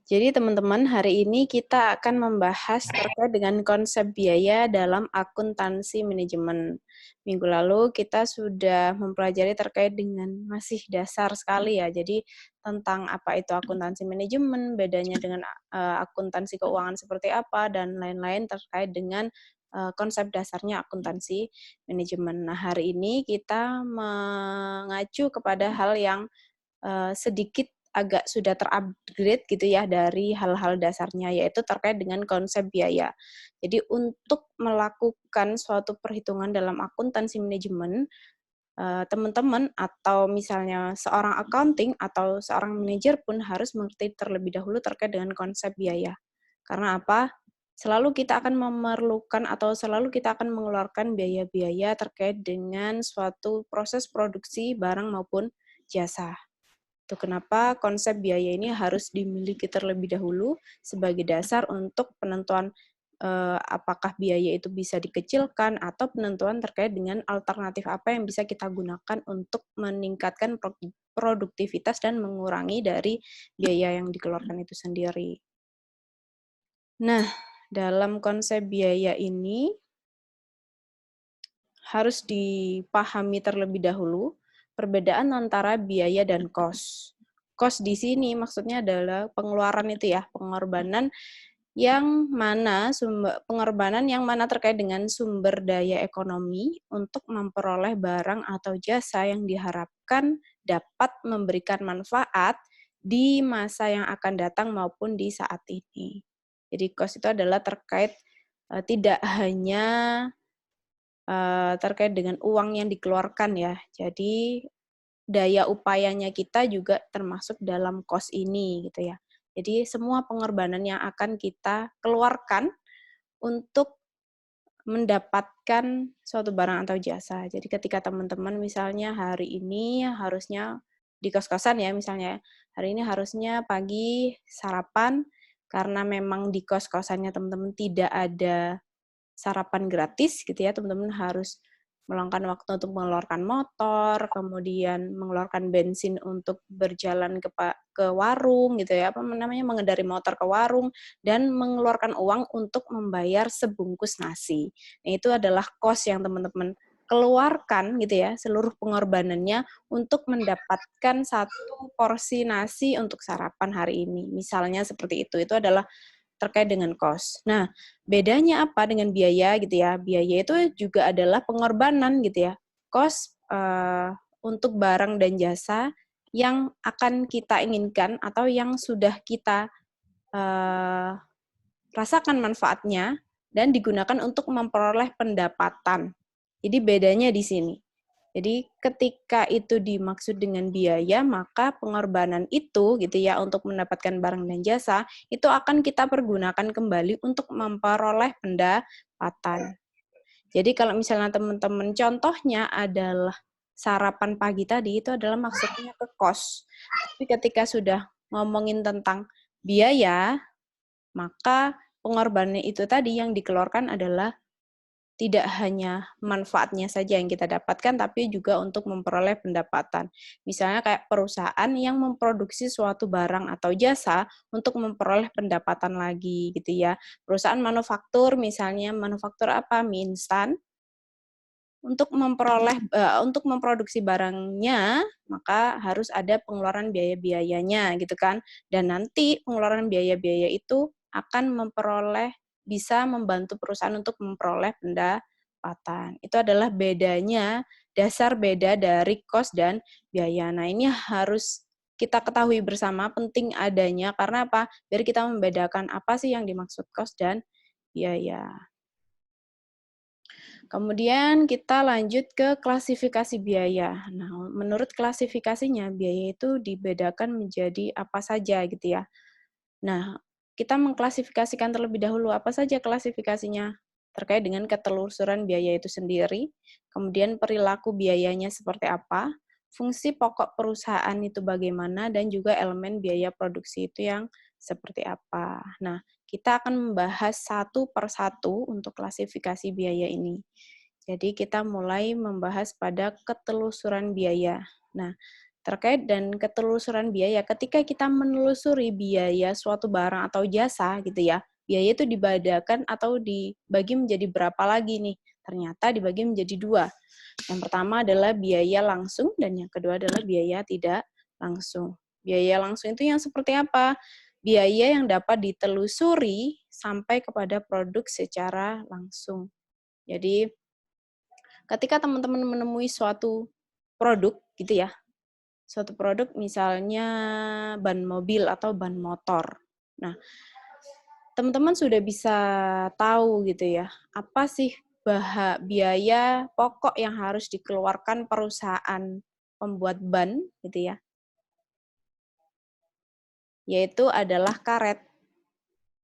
Jadi teman-teman, hari ini kita akan membahas terkait dengan konsep biaya dalam akuntansi manajemen. Minggu lalu kita sudah mempelajari terkait dengan masih dasar sekali ya. Jadi tentang apa itu akuntansi manajemen, bedanya dengan akuntansi keuangan seperti apa, dan lain-lain terkait dengan konsep dasarnya akuntansi manajemen. Nah, hari ini kita mengacu kepada hal yang sedikit agak sudah terupgrade gitu ya dari hal-hal dasarnya, yaitu terkait dengan konsep biaya. Jadi untuk melakukan suatu perhitungan dalam akuntansi manajemen, teman-teman atau misalnya seorang accounting atau seorang manajer pun harus mengerti terlebih dahulu terkait dengan konsep biaya. Karena apa? Selalu kita akan memerlukan atau selalu kita akan mengeluarkan biaya-biaya terkait dengan suatu proses produksi barang maupun jasa. Itu kenapa konsep biaya ini harus dimiliki terlebih dahulu sebagai dasar untuk penentuan apakah biaya itu bisa dikecilkan atau penentuan terkait dengan alternatif apa yang bisa kita gunakan untuk meningkatkan produktivitas dan mengurangi dari biaya yang dikeluarkan itu sendiri. Nah, dalam konsep biaya ini harus dipahami terlebih dahulu perbedaan antara biaya dan cost. Cost di sini maksudnya adalah pengeluaran itu ya, pengorbanan yang mana terkait dengan sumber daya ekonomi untuk memperoleh barang atau jasa yang diharapkan dapat memberikan manfaat di masa yang akan datang maupun di saat ini. Jadi cost itu adalah terkait tidak hanya terkait dengan uang yang dikeluarkan ya. Jadi daya upayanya kita juga termasuk dalam cost ini gitu ya. Jadi semua pengorbanan yang akan kita keluarkan untuk mendapatkan suatu barang atau jasa. Jadi ketika teman-teman misalnya hari ini harusnya di kos-kosan ya misalnya, hari ini harusnya pagi sarapan karena memang di kos-kosannya teman-teman tidak ada sarapan gratis gitu ya, teman-teman harus meluangkan waktu untuk mengeluarkan motor, kemudian mengeluarkan bensin untuk berjalan ke warung gitu ya, apa namanya, mengendarai motor ke warung, dan mengeluarkan uang untuk membayar sebungkus nasi. Nah, itu adalah kos yang teman-teman keluarkan gitu ya, seluruh pengorbanannya untuk mendapatkan satu porsi nasi untuk sarapan hari ini. Misalnya seperti itu adalah terkait dengan cost. Nah, bedanya apa dengan biaya gitu ya? Biaya itu juga adalah pengorbanan gitu ya. Cost untuk barang dan jasa yang akan kita inginkan atau yang sudah kita rasakan manfaatnya dan digunakan untuk memperoleh pendapatan. Jadi bedanya di sini. Jadi ketika itu dimaksud dengan biaya, maka pengorbanan itu gitu ya untuk mendapatkan barang dan jasa itu akan kita pergunakan kembali untuk memperoleh pendapatan. Jadi kalau misalnya teman-teman contohnya adalah sarapan pagi tadi itu adalah maksudnya ke kos. Tapi ketika sudah ngomongin tentang biaya, maka pengorbanan itu tadi yang dikeluarkan adalah tidak hanya manfaatnya saja yang kita dapatkan, tapi juga untuk memperoleh pendapatan. Misalnya kayak perusahaan yang memproduksi suatu barang atau jasa untuk memperoleh pendapatan lagi gitu ya. Perusahaan manufaktur misalnya manufaktur apa? Mie instan. Untuk memproduksi barangnya, maka harus ada pengeluaran biaya-biayanya gitu kan. Dan nanti pengeluaran biaya-biaya itu akan bisa membantu perusahaan untuk memperoleh pendapatan. Itu adalah bedanya, dasar beda dari cost dan biaya. Nah, ini harus kita ketahui bersama penting adanya karena apa? Biar kita membedakan apa sih yang dimaksud cost dan biaya. Kemudian kita lanjut ke klasifikasi biaya. Nah, menurut klasifikasinya, biaya itu dibedakan menjadi apa saja gitu ya. Nah, kita mengklasifikasikan terlebih dahulu apa saja klasifikasinya terkait dengan ketelusuran biaya itu sendiri, kemudian perilaku biayanya seperti apa, fungsi pokok perusahaan itu bagaimana, dan juga elemen biaya produksi itu yang seperti apa. Nah, kita akan membahas satu per satu untuk klasifikasi biaya ini. Jadi kita mulai membahas pada ketelusuran biaya. Nah, terkait dan ketelusuran biaya. Ketika kita menelusuri biaya suatu barang atau jasa gitu ya, biaya itu dibadakan atau dibagi menjadi berapa lagi nih? Ternyata dibagi menjadi dua. Yang pertama adalah biaya langsung dan yang kedua adalah biaya tidak langsung. Biaya langsung itu yang seperti apa? Biaya yang dapat ditelusuri sampai kepada produk secara langsung. Jadi ketika teman-teman menemui suatu produk gitu ya, suatu produk misalnya ban mobil atau ban motor. Nah, teman-teman sudah bisa tahu gitu ya, apa sih biaya pokok yang harus dikeluarkan perusahaan pembuat ban gitu ya, yaitu adalah karet.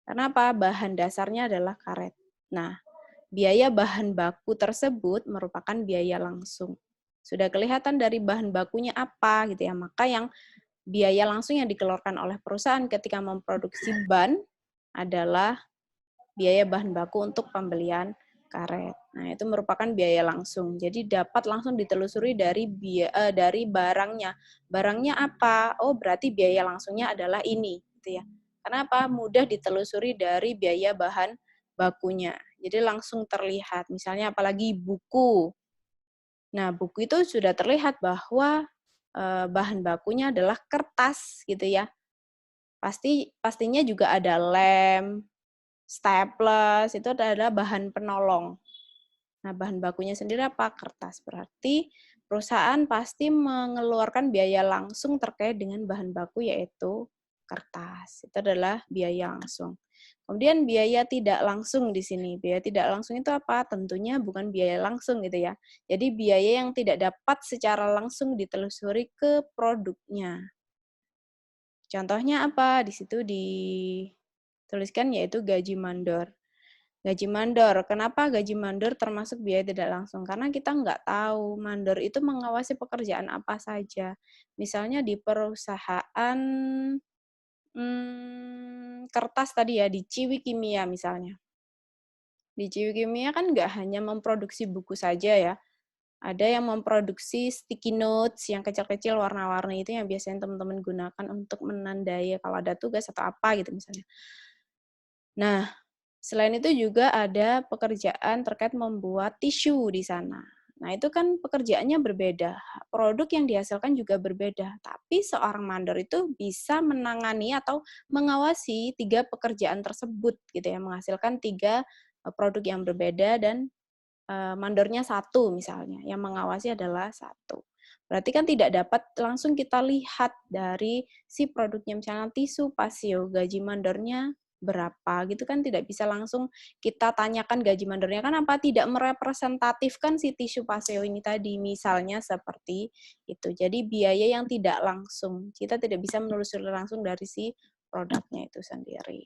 Karena apa? Bahan dasarnya adalah karet. Nah, biaya bahan baku tersebut merupakan biaya langsung. Sudah kelihatan dari bahan bakunya apa gitu ya, maka yang biaya langsung yang dikeluarkan oleh perusahaan ketika memproduksi ban adalah biaya bahan baku untuk pembelian karet. Nah, itu merupakan biaya langsung. Jadi dapat langsung ditelusuri dari barangnya. Barangnya apa? Oh, berarti biaya langsungnya adalah ini, gitu ya. Kenapa? Mudah ditelusuri dari biaya bahan bakunya. Jadi langsung terlihat. Misalnya apalagi buku. Nah, buku itu sudah terlihat bahwa bahan bakunya adalah kertas gitu ya. Pastinya juga ada lem, staples, itu adalah bahan penolong. Nah, bahan bakunya sendiri apa? Kertas. Berarti perusahaan pasti mengeluarkan biaya langsung terkait dengan bahan baku yaitu kertas. Itu adalah biaya langsung. Kemudian biaya tidak langsung di sini. Biaya tidak langsung itu apa? Tentunya bukan biaya langsung gitu ya. Jadi biaya yang tidak dapat secara langsung ditelusuri ke produknya. Contohnya apa? Di situ dituliskan yaitu gaji mandor. Gaji mandor, kenapa gaji mandor termasuk biaya tidak langsung? Karena kita nggak tahu mandor itu mengawasi pekerjaan apa saja. Misalnya di perusahaan kertas tadi ya, di Ciwi Kimia misalnya. Di Ciwi Kimia kan nggak hanya memproduksi buku saja ya, ada yang memproduksi sticky notes yang kecil-kecil warna-warni itu yang biasanya teman-teman gunakan untuk menandai kalau ada tugas atau apa gitu misalnya. Nah, selain itu juga ada pekerjaan terkait membuat tisu di sana. Nah, itu kan pekerjaannya berbeda. Produk yang dihasilkan juga berbeda. Tapi seorang mandor itu bisa menangani atau mengawasi 3 pekerjaan tersebut gitu ya, menghasilkan 3 produk yang berbeda dan mandornya satu misalnya, yang mengawasi adalah satu. Berarti kan tidak dapat langsung kita lihat dari si produknya, misalnya tisu Pasio, gaji mandornya berapa gitu kan tidak bisa langsung kita tanyakan gaji mandornya, kan apa tidak merepresentatifkan si tisu Pasio ini tadi, misalnya seperti itu. Jadi biaya yang tidak langsung, kita tidak bisa menelusuri langsung dari si produknya itu sendiri.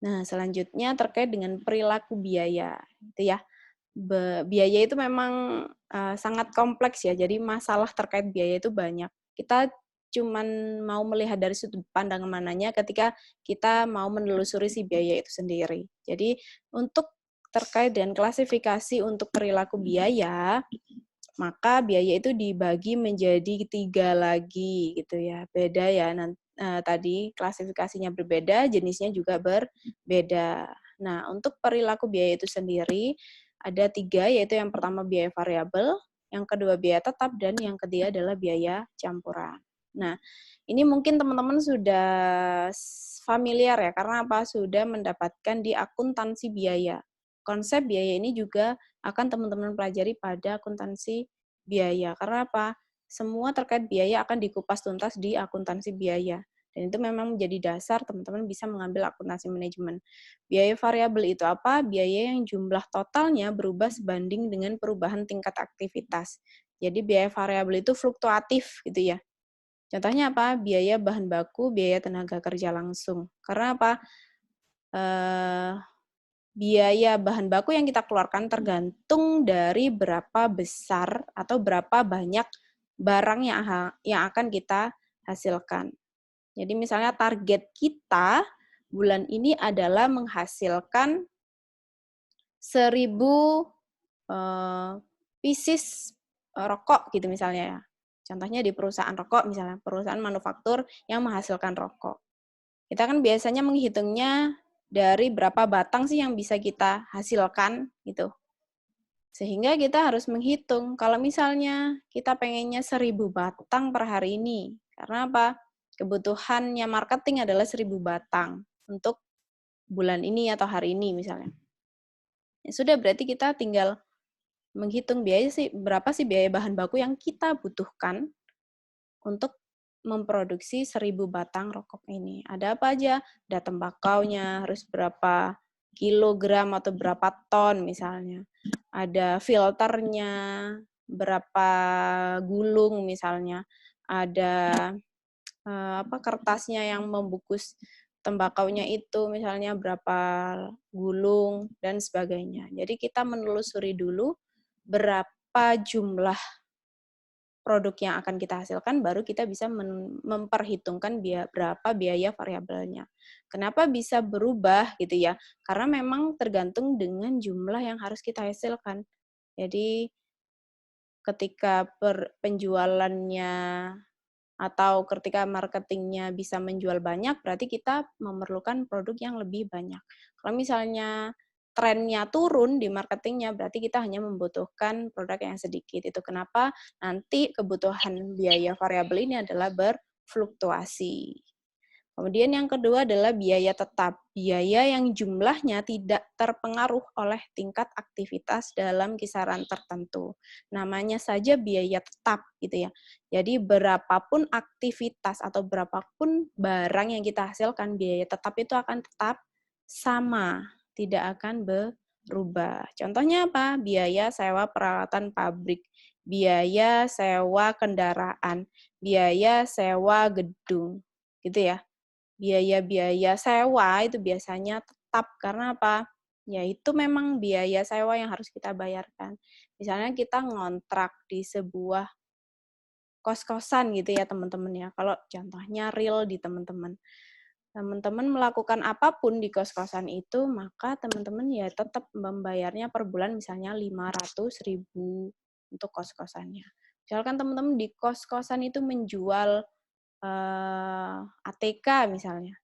Nah, selanjutnya terkait dengan perilaku biaya, gitu ya. Biaya itu memang sangat kompleks ya, jadi masalah terkait biaya itu banyak. Kita cuman mau melihat dari sudut pandang mananya ketika kita mau menelusuri si biaya itu sendiri. Jadi untuk terkait dengan klasifikasi untuk perilaku biaya, maka biaya itu dibagi menjadi 3 lagi gitu ya. Beda ya tadi klasifikasinya berbeda, jenisnya juga berbeda. Nah, untuk perilaku biaya itu sendiri ada 3, yaitu yang pertama biaya variabel, yang kedua biaya tetap, dan yang ketiga adalah biaya campuran. Nah, ini mungkin teman-teman sudah familiar ya, karena apa? Sudah mendapatkan di akuntansi biaya. Konsep biaya ini juga akan teman-teman pelajari pada akuntansi biaya. Karena apa? Semua terkait biaya akan dikupas tuntas di akuntansi biaya. Dan itu memang menjadi dasar teman-teman bisa mengambil akuntansi manajemen. Biaya variabel itu apa? Biaya yang jumlah totalnya berubah sebanding dengan perubahan tingkat aktivitas. Jadi biaya variabel itu fluktuatif gitu ya. Contohnya apa? Biaya bahan baku, biaya tenaga kerja langsung. Karena apa? Biaya bahan baku yang kita keluarkan tergantung dari berapa besar atau berapa banyak barang yang akan kita hasilkan. Jadi misalnya target kita bulan ini adalah menghasilkan 1.000 pieces rokok gitu misalnya ya. Contohnya di perusahaan rokok misalnya, perusahaan manufaktur yang menghasilkan rokok. Kita kan biasanya menghitungnya dari berapa batang sih yang bisa kita hasilkan gitu. Sehingga kita harus menghitung kalau misalnya kita pengennya 1000 batang per hari ini. Karena apa? Kebutuhannya marketing adalah 1000 batang untuk bulan ini atau hari ini misalnya. Ya sudah, berarti kita tinggal menghitung berapa sih biaya bahan baku yang kita butuhkan untuk memproduksi 1000 batang rokok ini. Ada apa aja? Ada tembakaunya, harus berapa kilogram atau berapa ton misalnya. Ada filternya, berapa gulung misalnya. Ada kertasnya yang membungkus tembakaunya itu misalnya berapa gulung dan sebagainya. Jadi kita menelusuri dulu berapa jumlah produk yang akan kita hasilkan, baru kita bisa memperhitungkan berapa biaya variabelnya. Kenapa bisa berubah gitu ya? Karena memang tergantung dengan jumlah yang harus kita hasilkan. Jadi ketika penjualannya atau ketika marketingnya bisa menjual banyak, berarti kita memerlukan produk yang lebih banyak. Kalau misalnya trennya turun di marketingnya, berarti kita hanya membutuhkan produk yang sedikit. Itu kenapa nanti kebutuhan biaya variabel ini adalah berfluktuasi. Kemudian yang kedua adalah biaya tetap. Biaya yang jumlahnya tidak terpengaruh oleh tingkat aktivitas dalam kisaran tertentu. Namanya saja biaya tetap gitu ya. Jadi berapapun aktivitas atau berapapun barang yang kita hasilkan, biaya tetap itu akan tetap sama, tidak akan berubah. Contohnya apa? Biaya sewa peralatan pabrik, biaya sewa kendaraan, biaya sewa gedung, gitu ya. Biaya-biaya sewa itu biasanya tetap, karena apa? Ya itu memang biaya sewa yang harus kita bayarkan. Misalnya kita ngontrak di sebuah kos-kosan gitu ya teman-teman ya. Kalau contohnya real di teman-teman. Teman-teman melakukan apapun di kos-kosan itu, maka teman-teman ya tetap membayarnya per bulan misalnya 500.000 untuk kos-kosannya. Misalkan teman-teman di kos-kosan itu menjual ATK misalnya.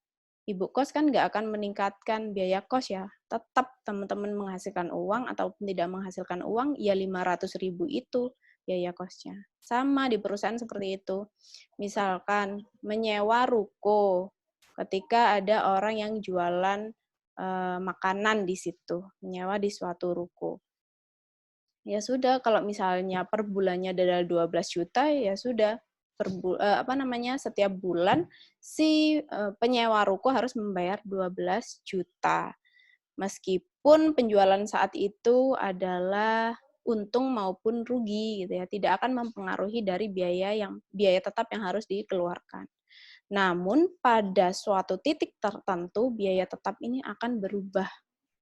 Ibu kos kan nggak akan meningkatkan biaya kos ya. Tetap teman-teman menghasilkan uang ataupun tidak menghasilkan uang, ya 500.000 itu biaya kosnya. Sama di perusahaan seperti itu. Misalkan menyewa ruko ketika ada orang yang jualan makanan di situ, menyewa di suatu ruko. Ya sudah, kalau misalnya per bulannya adalah 12 juta, ya sudah, setiap bulan si penyewa ruko harus membayar 12 juta. Meskipun penjualan saat itu adalah untung maupun rugi gitu ya, tidak akan mempengaruhi dari biaya tetap yang harus dikeluarkan. Namun pada suatu titik tertentu biaya tetap ini akan berubah.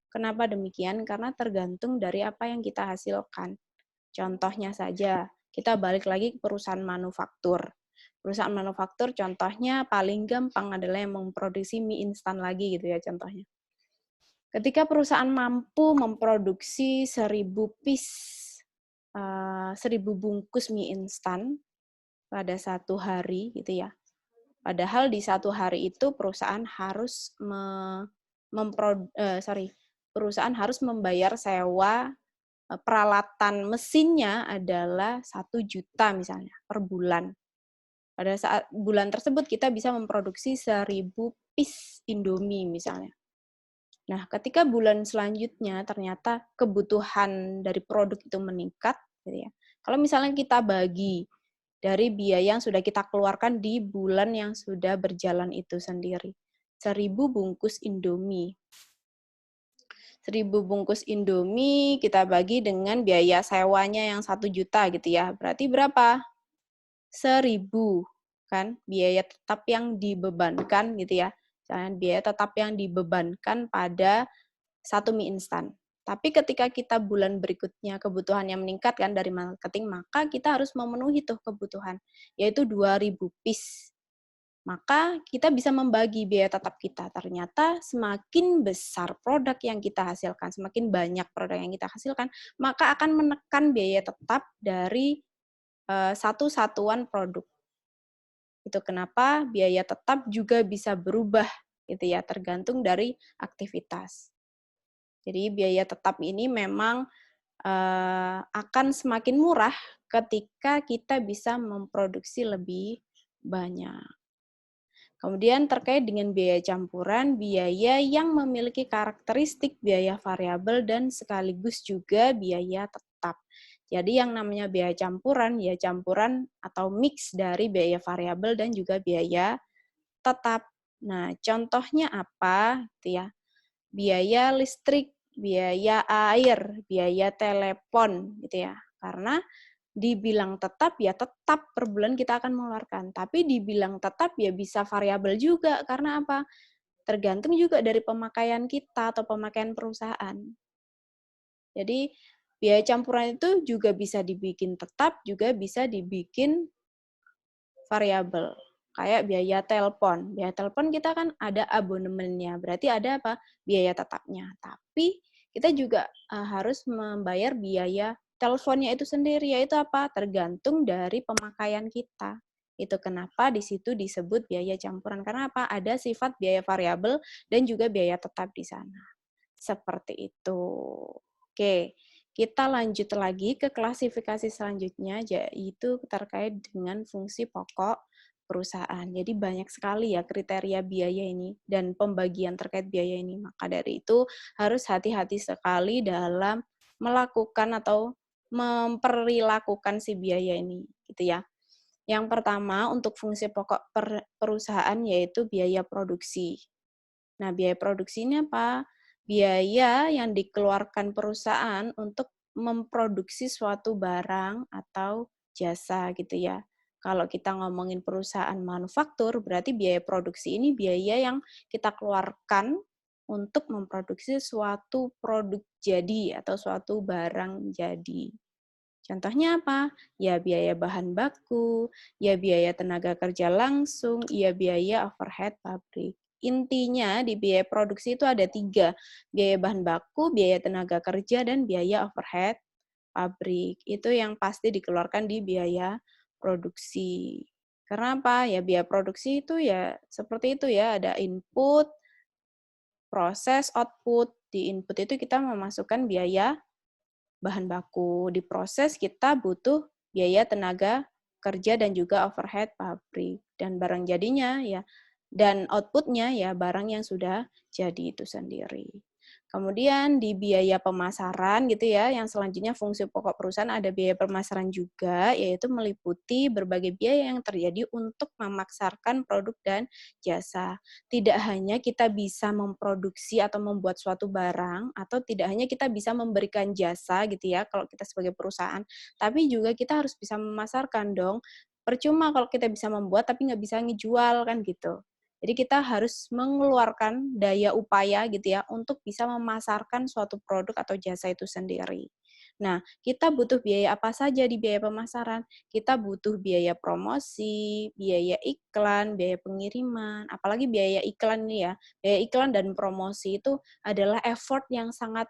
Kenapa demikian? Karena tergantung dari apa yang kita hasilkan. Contohnya saja, kita balik lagi ke perusahaan manufaktur. Perusahaan manufaktur contohnya paling gampang adalah yang memproduksi mie instan lagi gitu ya contohnya. Ketika perusahaan mampu memproduksi 1000 bungkus mie instan pada satu hari gitu ya. Padahal di satu hari itu perusahaan harus perusahaan harus membayar sewa peralatan mesinnya adalah 1 juta misalnya per bulan. Pada saat bulan tersebut kita bisa memproduksi 1000 piece Indomie misalnya. Nah, ketika bulan selanjutnya ternyata kebutuhan dari produk itu meningkat, gitu ya. Kalau misalnya kita bagi dari biaya yang sudah kita keluarkan di bulan yang sudah berjalan itu sendiri, 1000 bungkus Indomie. 1000 bungkus Indomie kita bagi dengan biaya sewanya yang 1 juta gitu ya. Berarti berapa? 1000 kan biaya tetap yang dibebankan gitu ya. Jangan biaya tetap yang dibebankan pada satu mie instan. Tapi ketika kita bulan berikutnya kebutuhannya meningkat kan dari marketing, maka kita harus memenuhi tuh kebutuhan, yaitu 2000 piece. Maka kita bisa membagi biaya tetap kita. Ternyata semakin besar produk yang kita hasilkan, semakin banyak produk yang kita hasilkan, maka akan menekan biaya tetap dari satu satuan produk. Itu kenapa biaya tetap juga bisa berubah gitu ya, tergantung dari aktivitas. Jadi biaya tetap ini memang akan semakin murah ketika kita bisa memproduksi lebih banyak. Kemudian terkait dengan biaya campuran, biaya yang memiliki karakteristik biaya variabel dan sekaligus juga biaya tetap. Jadi yang namanya biaya campuran, ya campuran atau mix dari biaya variabel dan juga biaya tetap. Nah, contohnya apa? Gitu ya. Biaya listrik, biaya air, biaya telepon, gitu ya. Karena dibilang tetap, ya tetap per bulan kita akan mengeluarkan. Tapi dibilang tetap, ya bisa variabel juga. Karena apa? Tergantung juga dari pemakaian kita atau pemakaian perusahaan. Jadi, biaya campuran itu juga bisa dibikin tetap, juga bisa dibikin variabel. Kayak biaya telepon. Biaya telepon kita kan ada abonemennya. Berarti ada apa? Biaya tetapnya. Tapi kita juga harus membayar biaya teleponnya itu sendiri. Yaitu apa? Tergantung dari pemakaian kita. Itu kenapa di situ disebut biaya campuran. Karena apa? Ada sifat biaya variabel dan juga biaya tetap di sana. Seperti itu. Oke. Kita lanjut lagi ke klasifikasi selanjutnya, yaitu terkait dengan fungsi pokok perusahaan. Jadi banyak sekali ya kriteria biaya ini dan pembagian terkait biaya ini. Maka dari itu harus hati-hati sekali dalam melakukan atau memperilakukan si biaya ini, gitu ya. Yang pertama untuk fungsi pokok perusahaan yaitu biaya produksi. Nah, biaya produksi ini apa? Biaya yang dikeluarkan perusahaan untuk memproduksi suatu barang atau jasa gitu ya. Kalau kita ngomongin perusahaan manufaktur, berarti biaya produksi ini biaya yang kita keluarkan untuk memproduksi suatu produk jadi atau suatu barang jadi. Contohnya apa? Ya biaya bahan baku, ya biaya tenaga kerja langsung, ya biaya overhead pabrik. Intinya di biaya produksi itu ada 3, biaya bahan baku, biaya tenaga kerja, dan biaya overhead pabrik. Itu yang pasti dikeluarkan di biaya produksi. Karena apa? Ya biaya produksi itu ya seperti itu ya, ada input, proses, output. Di input itu kita memasukkan biaya bahan baku. Di proses kita butuh biaya tenaga kerja dan juga overhead pabrik. Dan barang jadinya ya, dan outputnya ya barang yang sudah jadi itu sendiri. Kemudian di biaya pemasaran gitu ya, yang selanjutnya fungsi pokok perusahaan ada biaya pemasaran juga, yaitu meliputi berbagai biaya yang terjadi untuk memasarkan produk dan jasa. Tidak hanya kita bisa memproduksi atau membuat suatu barang, atau tidak hanya kita bisa memberikan jasa gitu ya, kalau kita sebagai perusahaan, tapi juga kita harus bisa memasarkan dong. Percuma kalau kita bisa membuat tapi nggak bisa ngejual kan gitu. Jadi kita harus mengeluarkan daya upaya gitu ya untuk bisa memasarkan suatu produk atau jasa itu sendiri. Nah, kita butuh biaya apa saja di biaya pemasaran? Kita butuh biaya promosi, biaya iklan, biaya pengiriman, apalagi biaya iklan ini ya. Biaya iklan dan promosi itu adalah effort yang sangat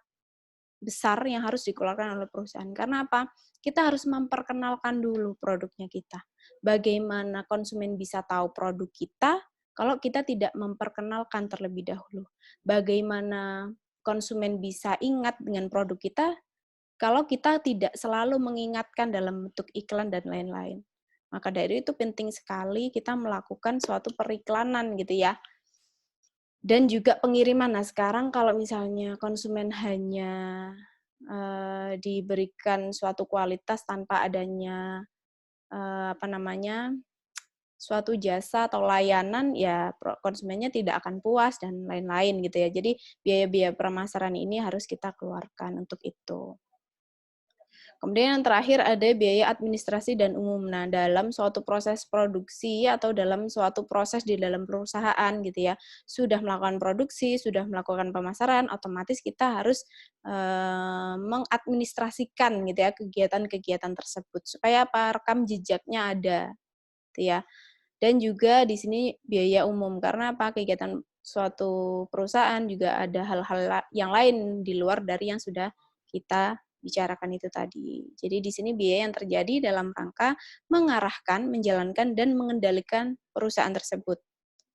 besar yang harus dikeluarkan oleh perusahaan. Karena apa? Kita harus memperkenalkan dulu produknya kita. Bagaimana konsumen bisa tahu produk kita kalau kita tidak memperkenalkan terlebih dahulu? Bagaimana konsumen bisa ingat dengan produk kita kalau kita tidak selalu mengingatkan dalam bentuk iklan dan lain-lain? Maka dari itu penting sekali kita melakukan suatu periklanan gitu ya. Dan juga pengiriman. Nah, sekarang kalau misalnya konsumen hanya diberikan suatu kualitas tanpa adanya suatu jasa atau layanan, ya konsumennya tidak akan puas dan lain-lain gitu ya. Jadi biaya-biaya pemasaran ini harus kita keluarkan untuk itu. Kemudian yang terakhir ada biaya administrasi dan umum. Nah, dalam suatu proses produksi atau dalam suatu proses di dalam perusahaan gitu ya, sudah melakukan produksi, sudah melakukan pemasaran, otomatis kita harus mengadministrasikan gitu ya kegiatan-kegiatan tersebut supaya apa? Rekam jejaknya ada, gitu ya. Dan juga di sini biaya umum karena apa? Kegiatan suatu perusahaan juga ada hal-hal yang lain di luar dari yang sudah kita bicarakan itu tadi. Jadi di sini biaya yang terjadi dalam rangka mengarahkan, menjalankan, dan mengendalikan perusahaan tersebut.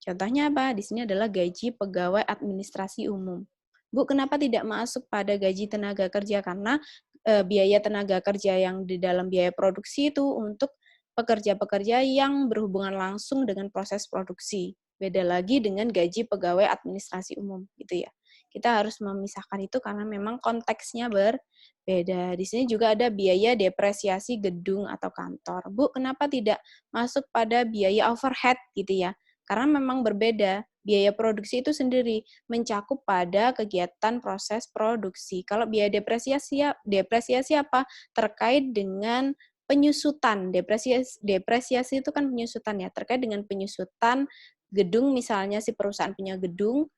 Contohnya apa? Di sini adalah gaji pegawai administrasi umum. Bu, kenapa tidak masuk pada gaji tenaga kerja? Karena biaya tenaga kerja yang di dalam biaya produksi itu untuk pekerja-pekerja yang berhubungan langsung dengan proses produksi. Beda lagi dengan gaji pegawai administrasi umum, gitu ya. Kita harus memisahkan itu karena memang konteksnya berbeda. Di sini juga ada biaya depresiasi gedung atau kantor. Bu, kenapa tidak masuk pada biaya overhead gitu ya? Karena memang berbeda. Biaya produksi itu sendiri mencakup pada kegiatan proses produksi. Kalau biaya depresiasi apa? Terkait dengan penyusutan. Depresiasi itu kan penyusutan ya, terkait dengan penyusutan gedung, misalnya si perusahaan punya gedung.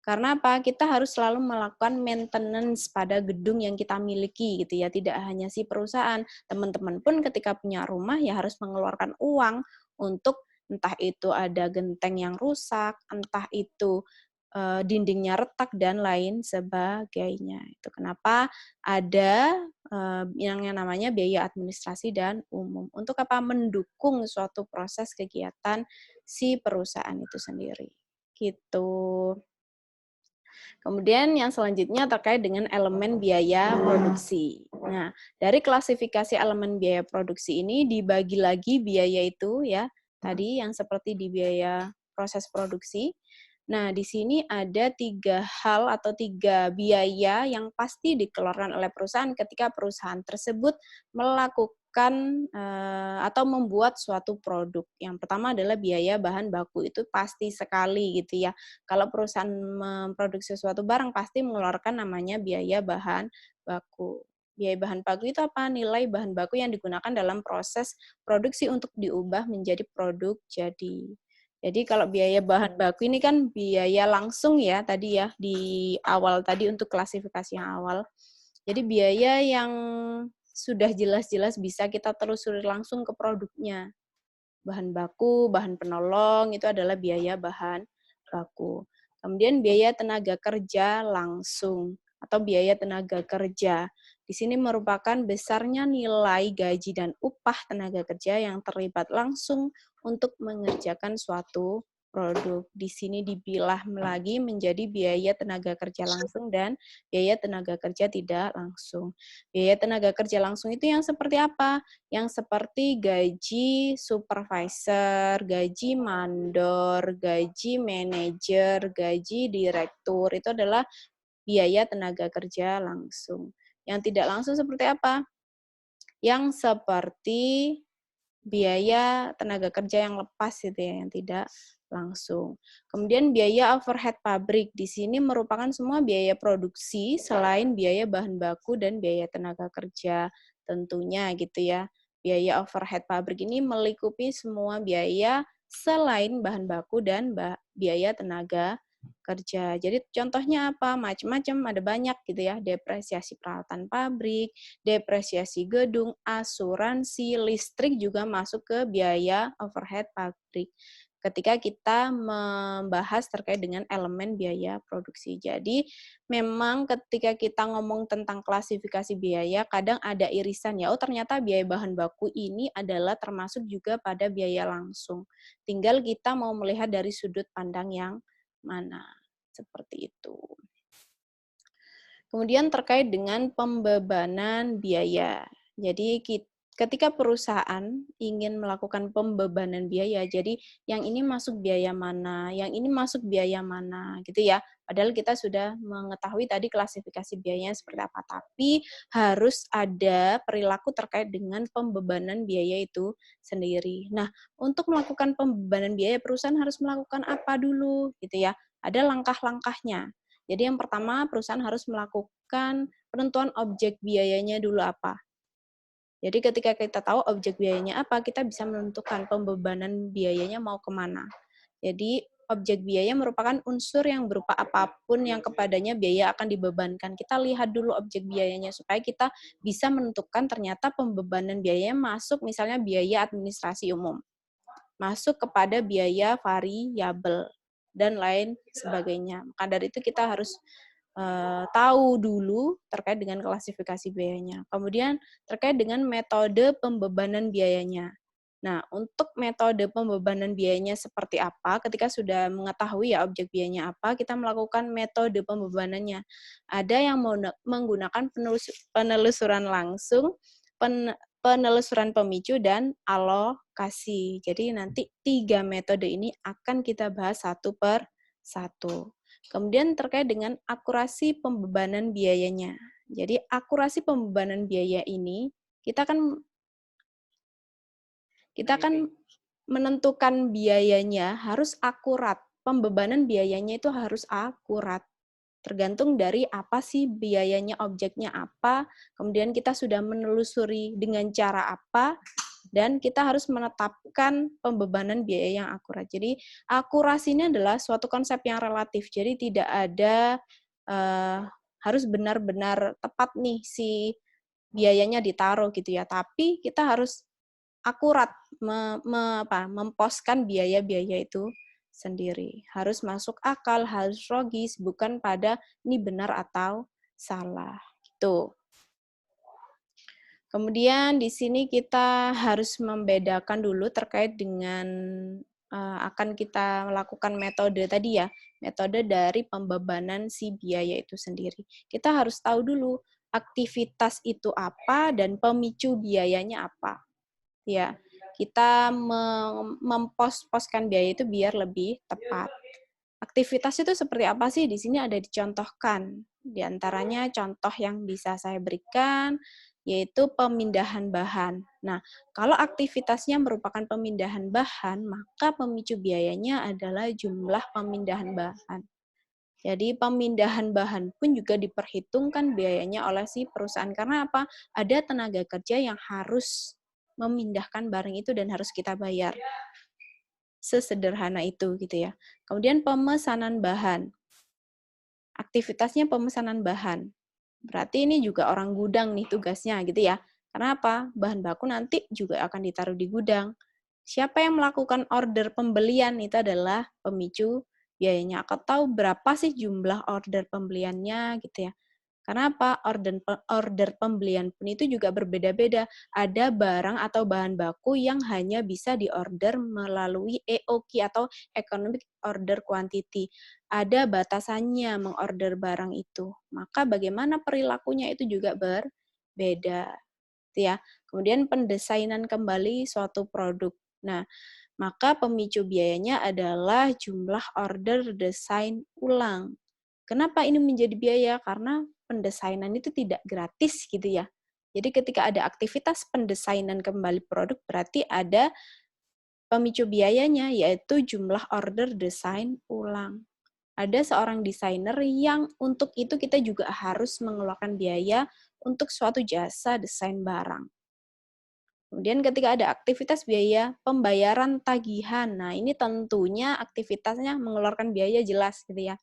Karena apa? Kita harus selalu melakukan maintenance pada gedung yang kita miliki gitu ya. Tidak hanya si perusahaan, teman-teman pun ketika punya rumah ya harus mengeluarkan uang untuk entah itu ada genteng yang rusak, entah itu dindingnya retak dan lain sebagainya. Itu kenapa ada yang namanya biaya administrasi dan umum. Untuk apa? Mendukung suatu proses kegiatan si perusahaan itu sendiri. Gitu. Kemudian yang selanjutnya terkait dengan elemen biaya produksi. Nah, dari klasifikasi elemen biaya produksi ini dibagi lagi biaya itu ya, tadi yang seperti di biaya proses produksi. Nah, di sini ada 3 hal atau 3 biaya yang pasti dikeluarkan oleh perusahaan ketika perusahaan tersebut melakukan atau membuat suatu produk. Yang pertama adalah biaya bahan baku, itu pasti sekali gitu ya. Kalau perusahaan memproduksi suatu barang pasti mengeluarkan namanya biaya bahan baku. Biaya bahan baku itu apa? Nilai bahan baku yang digunakan dalam proses produksi untuk diubah menjadi produk jadi. Jadi kalau biaya bahan baku ini kan biaya langsung ya tadi ya di awal tadi untuk klasifikasi yang awal. Jadi biaya yang sudah jelas-jelas bisa kita telusuri langsung ke produknya. Bahan baku, bahan penolong itu adalah biaya bahan baku. Kemudian biaya tenaga kerja langsung atau biaya tenaga kerja. Di sini merupakan besarnya nilai gaji dan upah tenaga kerja yang terlibat langsung untuk mengerjakan suatu produk. Di sini dipilah lagi menjadi biaya tenaga kerja langsung dan biaya tenaga kerja tidak langsung. Biaya tenaga kerja langsung itu yang seperti apa? Yang seperti gaji supervisor, gaji mandor, gaji manajer, gaji direktur, itu adalah biaya tenaga kerja langsung. Yang tidak langsung seperti apa? Yang seperti biaya tenaga kerja yang lepas itu ya, yang tidak langsung. Kemudian biaya overhead pabrik. Di sini merupakan semua biaya produksi selain biaya bahan baku dan biaya tenaga kerja tentunya gitu ya. Biaya overhead pabrik ini melingkupi semua biaya selain bahan baku dan biaya tenaga kerja. Jadi contohnya apa? Macam-macam, ada banyak gitu ya. Depresiasi peralatan pabrik, depresiasi gedung, asuransi, listrik juga masuk ke biaya overhead pabrik. Ketika kita membahas terkait dengan elemen biaya produksi. Jadi memang ketika kita ngomong tentang klasifikasi biaya, kadang ada irisan ya, oh ternyata biaya bahan baku ini adalah termasuk juga pada biaya langsung. Tinggal kita mau melihat dari sudut pandang yang mana. Seperti itu. Kemudian terkait dengan pembebanan biaya. Jadi ketika perusahaan ingin melakukan pembebanan biaya, jadi yang ini masuk biaya mana, yang ini masuk biaya mana, gitu ya. Padahal kita sudah mengetahui tadi klasifikasi biayanya seperti apa, tapi harus ada perilaku terkait dengan pembebanan biaya itu sendiri. Nah, untuk melakukan pembebanan biaya, perusahaan harus melakukan apa dulu, gitu ya. Ada langkah-langkahnya. Jadi yang pertama perusahaan harus melakukan penentuan objek biayanya dulu apa. Jadi ketika kita tahu objek biayanya apa, kita bisa menentukan pembebanan biayanya mau kemana. Jadi objek biaya merupakan unsur yang berupa apapun yang kepadanya biaya akan dibebankan. Kita lihat dulu objek biayanya supaya kita bisa menentukan ternyata pembebanan biayanya masuk misalnya biaya administrasi umum, masuk kepada biaya variabel, dan lain sebagainya. Maka dari itu kita harus tahu dulu terkait dengan klasifikasi biayanya. Kemudian terkait dengan metode pembebanan biayanya. Nah, untuk metode pembebanan biayanya seperti apa, ketika sudah mengetahui ya objek biayanya apa, kita melakukan metode pembebanannya. Ada yang menggunakan penelusuran langsung, penelusuran pemicu, dan alokasi. Jadi nanti 3 metode ini akan kita bahas satu per satu. Kemudian terkait dengan akurasi pembebanan biayanya. Jadi akurasi pembebanan biaya ini kita kan menentukan biayanya harus akurat. Pembebanan biayanya itu harus akurat. Tergantung dari apa sih biayanya, objeknya apa, kemudian kita sudah menelusuri dengan cara apa, dan kita harus menetapkan pembebanan biaya yang akurat. Jadi akurasi ini adalah suatu konsep yang relatif. Jadi tidak ada harus benar-benar tepat nih si biayanya ditaruh gitu ya. Tapi kita harus akurat memposkan biaya-biaya itu sendiri. Harus masuk akal, harus logis, bukan pada ini benar atau salah. Gitu. Kemudian di sini kita harus membedakan dulu terkait dengan akan kita melakukan metode tadi ya, metode dari pembebanan si biaya itu sendiri. Kita harus tahu dulu aktivitas itu apa dan pemicu biayanya apa. Ya, kita mempos-poskan biaya itu biar lebih tepat. Aktivitas itu seperti apa sih? Di sini ada dicontohkan. Di antaranya contoh yang bisa saya berikan yaitu pemindahan bahan. Nah, kalau aktivitasnya merupakan pemindahan bahan, maka pemicu biayanya adalah jumlah pemindahan bahan. Jadi pemindahan bahan pun juga diperhitungkan biayanya oleh si perusahaan. Karena apa? Ada tenaga kerja yang harus memindahkan barang itu dan harus kita bayar. Sesederhana itu gitu ya. Kemudian pemesanan bahan. Aktivitasnya pemesanan bahan. Berarti ini juga orang gudang nih tugasnya gitu ya. Karena apa? Bahan baku nanti juga akan ditaruh di gudang. Siapa yang melakukan order pembelian itu adalah pemicu biayanya. Aku tahu berapa sih jumlah order pembeliannya gitu ya. Karena apa? Order pembelian pun itu juga berbeda-beda. Ada barang atau bahan baku yang hanya bisa diorder melalui EOQ atau Economic Order Quantity. Ada batasannya mengorder barang itu. Maka bagaimana perilakunya itu juga berbeda. Ya. Kemudian pendesainan kembali suatu produk. Nah, maka pemicu biayanya adalah jumlah order desain ulang. Kenapa ini menjadi biaya? Karena pendesainan itu tidak gratis gitu ya. Jadi ketika ada aktivitas pendesainan kembali produk berarti ada pemicu biayanya yaitu jumlah order desain ulang. Ada seorang desainer yang untuk itu kita juga harus mengeluarkan biaya untuk suatu jasa desain barang. Kemudian ketika ada aktivitas biaya pembayaran tagihan. Nah, ini tentunya aktivitasnya mengeluarkan biaya jelas gitu ya.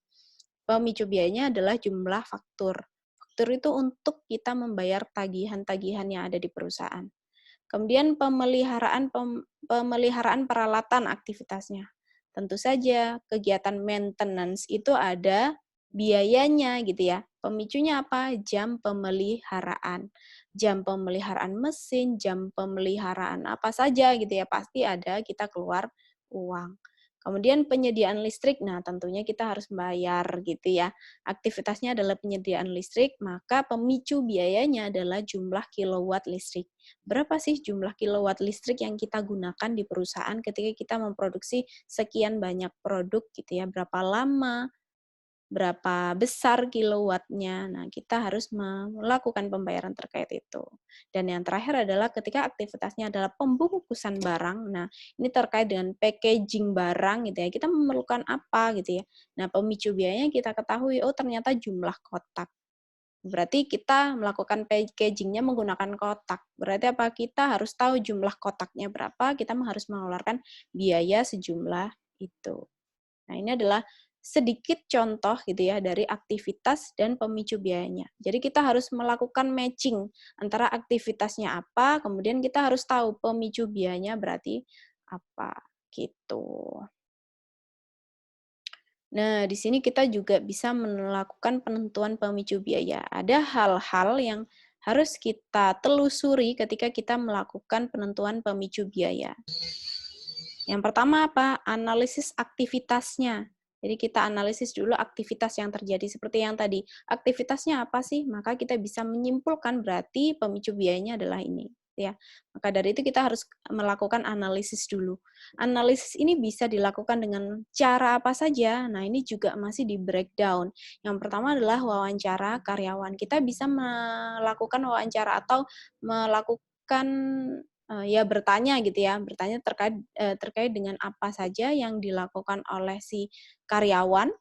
Pemicu biayanya adalah jumlah faktur. Faktur itu untuk kita membayar tagihan-tagihan yang ada di perusahaan. Kemudian pemeliharaan peralatan aktivitasnya. Tentu saja kegiatan maintenance itu ada biayanya gitu ya. Pemicunya apa? Jam pemeliharaan. Jam pemeliharaan mesin, jam pemeliharaan apa saja gitu ya. Pasti ada kita keluar uang. Kemudian penyediaan listrik, nah tentunya kita harus bayar gitu ya. Aktivitasnya adalah penyediaan listrik, maka pemicu biayanya adalah jumlah kilowatt listrik. Berapa sih jumlah kilowatt listrik yang kita gunakan di perusahaan ketika kita memproduksi sekian banyak produk gitu ya, berapa lama, berapa besar kilowattnya. Nah, kita harus melakukan pembayaran terkait itu. Dan yang terakhir adalah ketika aktivitasnya adalah pembungkusan barang. Nah, ini terkait dengan packaging barang gitu ya. Kita memerlukan apa gitu ya. Nah, pemicu biayanya kita ketahui, oh ternyata jumlah kotak. Berarti kita melakukan packagingnya menggunakan kotak. Berarti apa? Kita harus tahu jumlah kotaknya berapa, kita harus mengeluarkan biaya sejumlah itu. Nah, ini adalah sedikit contoh gitu ya dari aktivitas dan pemicu biayanya. Jadi kita harus melakukan matching antara aktivitasnya apa, kemudian kita harus tahu pemicu biayanya berarti apa gitu. Nah, di sini kita juga bisa melakukan penentuan pemicu biaya. Ada hal-hal yang harus kita telusuri ketika kita melakukan penentuan pemicu biaya. Yang pertama apa? Analisis aktivitasnya. Jadi kita analisis dulu aktivitas yang terjadi seperti yang tadi. Aktivitasnya apa sih? Maka kita bisa menyimpulkan berarti pemicu biayanya adalah ini, ya. Maka dari itu kita harus melakukan analisis dulu. Analisis ini bisa dilakukan dengan cara apa saja? Nah, ini juga masih di breakdown. Yang pertama adalah wawancara karyawan. Kita bisa melakukan wawancara atau melakukan ya bertanya gitu ya, bertanya terkait dengan apa saja yang dilakukan oleh si karyawan,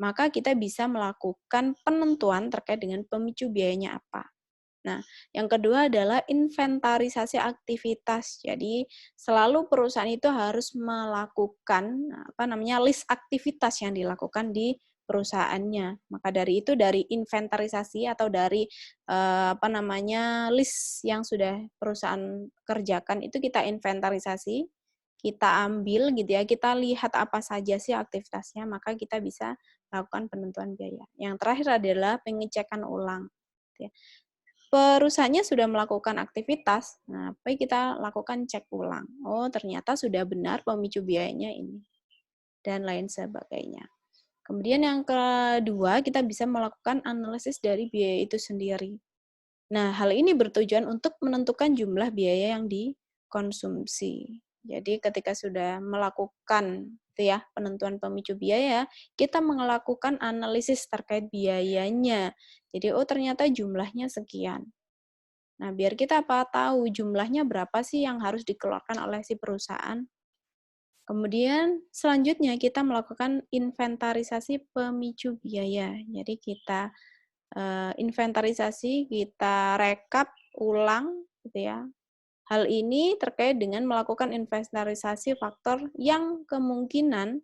maka kita bisa melakukan penentuan terkait dengan pemicu biayanya apa. Nah, yang kedua adalah inventarisasi aktivitas. Jadi, selalu perusahaan itu harus melakukan list aktivitas yang dilakukan di perusahaannya. Maka dari itu dari inventarisasi atau dari list yang sudah perusahaan kerjakan itu kita inventarisasi, kita ambil gitu ya, kita lihat apa saja sih aktivitasnya, maka kita bisa melakukan penentuan biaya. Yang terakhir adalah pengecekan ulang. Gitu ya. Perusahaannya sudah melakukan aktivitas, nah baik kita lakukan cek ulang. Oh, ternyata sudah benar pemicu biayanya ini, dan lain sebagainya. Kemudian yang kedua, kita bisa melakukan analisis dari biaya itu sendiri. Nah, hal ini bertujuan untuk menentukan jumlah biaya yang dikonsumsi. Jadi ketika sudah melakukan itu ya, penentuan pemicu biaya, kita melakukan analisis terkait biayanya. Jadi, oh ternyata jumlahnya sekian. Nah, biar kita tahu jumlahnya berapa sih yang harus dikeluarkan oleh si perusahaan. Kemudian selanjutnya kita melakukan inventarisasi pemicu biaya. Jadi kita inventarisasi, kita rekap ulang gitu ya. Hal ini terkait dengan melakukan inventarisasi faktor yang kemungkinan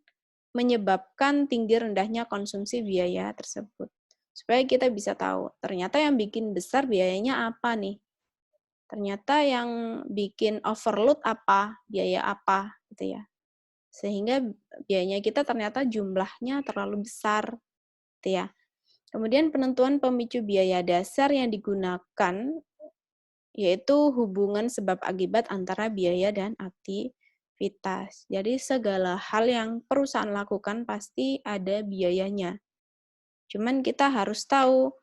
menyebabkan tinggi rendahnya konsumsi biaya tersebut. Supaya kita bisa tahu, ternyata yang bikin besar biayanya apa nih? Ternyata yang bikin overload apa, biaya apa, gitu ya. Sehingga biayanya kita ternyata jumlahnya terlalu besar, gitu ya. Kemudian penentuan pemicu biaya dasar yang digunakan yaitu hubungan sebab akibat antara biaya dan aktivitas. Jadi segala hal yang perusahaan lakukan pasti ada biayanya. Cuman kita harus tahu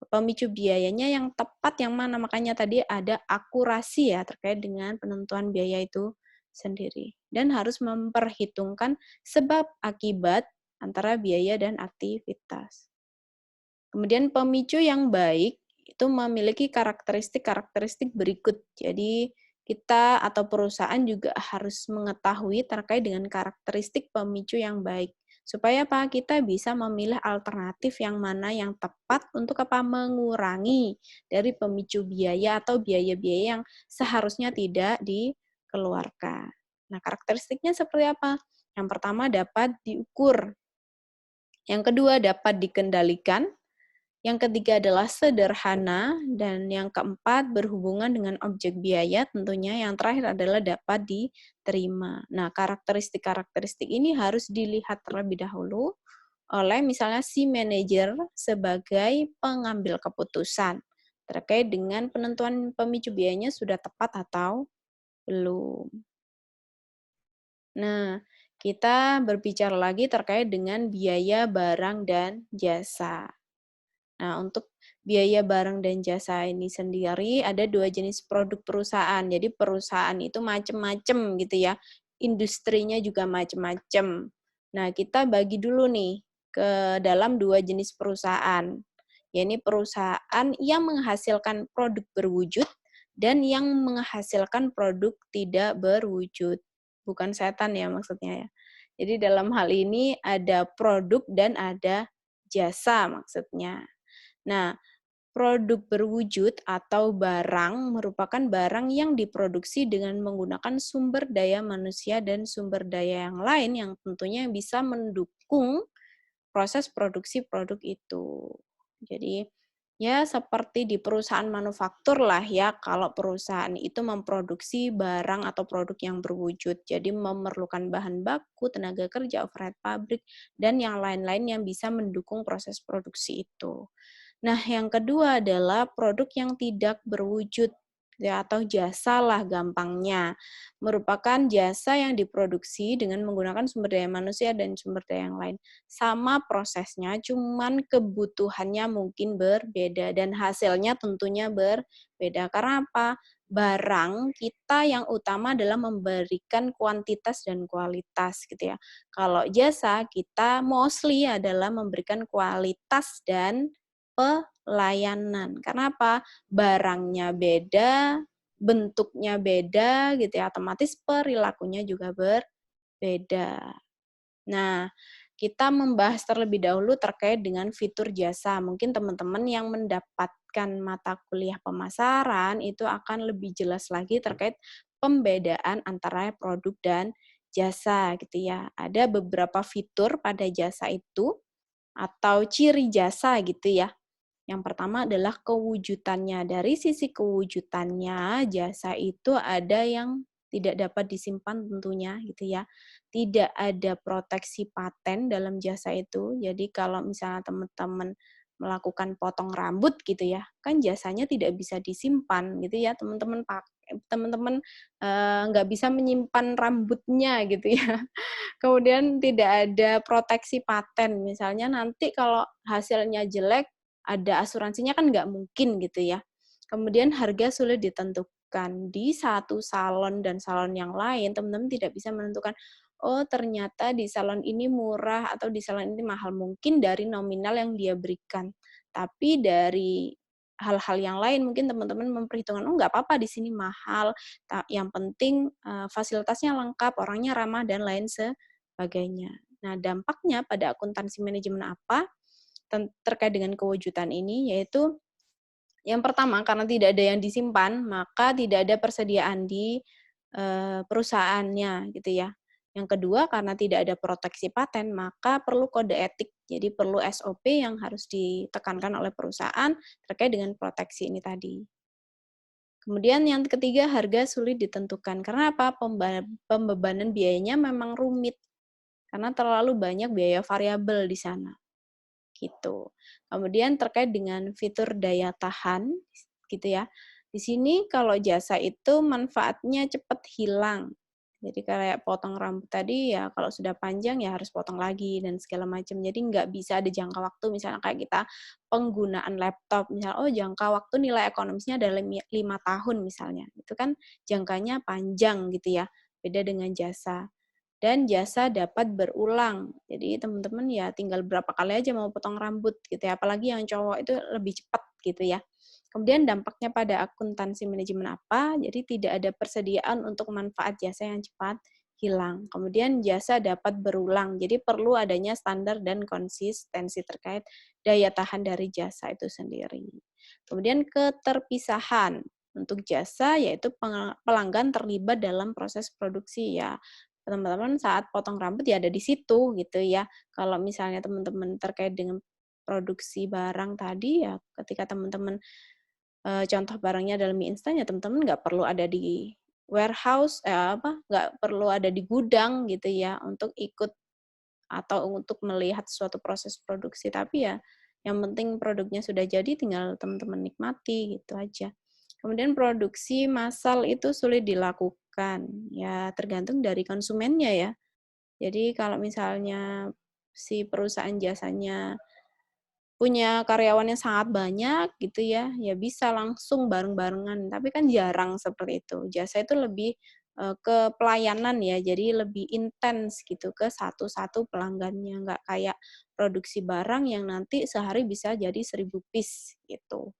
pemicu biayanya yang tepat yang mana. Makanya tadi ada akurasi ya terkait dengan penentuan biaya itu sendiri. Dan harus memperhitungkan sebab akibat antara biaya dan aktivitas. Kemudian pemicu yang baik itu memiliki karakteristik-karakteristik berikut. Jadi kita atau perusahaan juga harus mengetahui terkait dengan karakteristik pemicu yang baik. Supaya apa? Kita bisa memilih alternatif yang mana yang tepat untuk apa? Mengurangi dari pemicu biaya atau biaya-biaya yang seharusnya tidak dikeluarkan. Nah, karakteristiknya seperti apa? Yang pertama dapat diukur. Yang kedua dapat dikendalikan. Yang ketiga adalah sederhana, dan yang keempat berhubungan dengan objek biaya tentunya. Yang terakhir adalah dapat diterima. Nah, karakteristik-karakteristik ini harus dilihat terlebih dahulu oleh misalnya si manajer sebagai pengambil keputusan terkait dengan penentuan pemicu biayanya sudah tepat atau belum. Nah, kita berbicara lagi terkait dengan biaya barang dan jasa. Nah, untuk biaya barang dan jasa ini sendiri ada 2 jenis produk perusahaan. Jadi perusahaan itu macam-macam gitu ya. Industrinya juga macam-macam. Nah, kita bagi dulu nih ke dalam 2 jenis perusahaan. Yakni perusahaan yang menghasilkan produk berwujud dan yang menghasilkan produk tidak berwujud. Bukan setan ya maksudnya ya. Jadi dalam hal ini ada produk dan ada jasa maksudnya. Nah, produk berwujud atau barang merupakan barang yang diproduksi dengan menggunakan sumber daya manusia dan sumber daya yang lain yang tentunya bisa mendukung proses produksi produk itu. Jadi, Ya, seperti di perusahaan manufaktur lah ya, kalau perusahaan itu memproduksi barang atau produk yang berwujud. Jadi memerlukan bahan baku, tenaga kerja, overhead pabrik, dan yang lain-lain yang bisa mendukung proses produksi itu. Nah, yang kedua adalah produk yang tidak berwujud ya atau jasa lah gampangnya. Merupakan jasa yang diproduksi dengan menggunakan sumber daya manusia dan sumber daya yang lain. Sama prosesnya, cuman kebutuhannya mungkin berbeda dan hasilnya tentunya berbeda. Karena apa? Barang kita yang utama adalah memberikan kuantitas dan kualitas gitu ya. Kalau jasa kita mostly adalah memberikan kualitas dan pelayanan. Karena apa? Barangnya beda, bentuknya beda gitu ya, otomatis perilakunya juga berbeda. Nah, kita membahas terlebih dahulu terkait dengan fitur jasa. Mungkin teman-teman yang mendapatkan mata kuliah pemasaran itu akan lebih jelas lagi terkait pembedaan antara produk dan jasa gitu ya. Ada beberapa fitur pada jasa itu atau ciri jasa gitu ya. Yang pertama adalah kewujudannya. Dari sisi kewujudannya, jasa itu ada yang tidak dapat disimpan tentunya gitu ya. Tidak ada proteksi paten dalam jasa itu. Jadi kalau misalnya teman-teman melakukan potong rambut gitu ya, kan jasanya tidak bisa disimpan gitu ya. Teman-teman nggak bisa menyimpan rambutnya gitu ya. Kemudian tidak ada proteksi paten. Misalnya nanti kalau hasilnya jelek, ada asuransinya kan nggak mungkin gitu ya. Kemudian harga sulit ditentukan. Di satu salon dan salon yang lain, teman-teman tidak bisa menentukan, oh ternyata di salon ini murah atau di salon ini mahal. Mungkin dari nominal yang dia berikan. Tapi dari hal-hal yang lain mungkin teman-teman memperhitungkan, oh nggak apa-apa di sini mahal, yang penting fasilitasnya lengkap, orangnya ramah, dan lain sebagainya. Nah, dampaknya pada akuntansi manajemen apa terkait dengan kewujudan ini, yaitu yang pertama, karena tidak ada yang disimpan, maka tidak ada persediaan di perusahaannya, gitu ya. Yang kedua, karena tidak ada proteksi paten, maka perlu kode etik. Jadi perlu SOP yang harus ditekankan oleh perusahaan terkait dengan proteksi ini tadi. Kemudian yang ketiga, harga sulit ditentukan. Karena apa? Pembebanan biayanya memang rumit. Karena terlalu banyak biaya variabel di sana. Gitu. Kemudian terkait dengan fitur daya tahan, gitu ya. Di sini kalau jasa itu manfaatnya cepat hilang. Jadi kayak potong rambut tadi ya kalau sudah panjang ya harus potong lagi dan segala macam. Jadi nggak bisa ada jangka waktu misalnya kayak kita penggunaan laptop. Misal, oh jangka waktu nilai ekonomisnya adalah 5 tahun misalnya. Itu kan jangkanya panjang gitu ya. Beda dengan jasa. Dan jasa dapat berulang. Jadi teman-teman ya tinggal berapa kali aja mau potong rambut gitu ya. Apalagi yang cowok itu lebih cepat gitu ya. Kemudian dampaknya pada akuntansi manajemen apa? Jadi tidak ada persediaan untuk manfaat jasa yang cepat hilang. Kemudian jasa dapat berulang. Jadi perlu adanya standar dan konsistensi terkait daya tahan dari jasa itu sendiri. Kemudian keterpisahan. Untuk jasa yaitu pelanggan terlibat dalam proses produksi ya teman-teman saat potong rambut ya ada di situ gitu ya. Kalau misalnya teman-teman terkait dengan produksi barang tadi ya ketika teman-teman contoh barangnya dalam mie instan ya teman-teman nggak perlu ada di warehouse nggak perlu ada di gudang gitu ya untuk ikut atau untuk melihat suatu proses produksi tapi ya yang penting produknya sudah jadi tinggal teman-teman nikmati gitu aja. Kemudian produksi massal itu sulit dilakukan ya tergantung dari konsumennya ya. Jadi kalau misalnya si perusahaan jasanya punya karyawannya sangat banyak gitu ya, ya bisa langsung bareng-barengan, tapi kan jarang seperti itu. Jasa itu lebih, ke pelayanan ya, jadi lebih intens gitu ke satu-satu pelanggannya, nggak kayak produksi barang yang nanti sehari bisa jadi 1.000 piece gitu.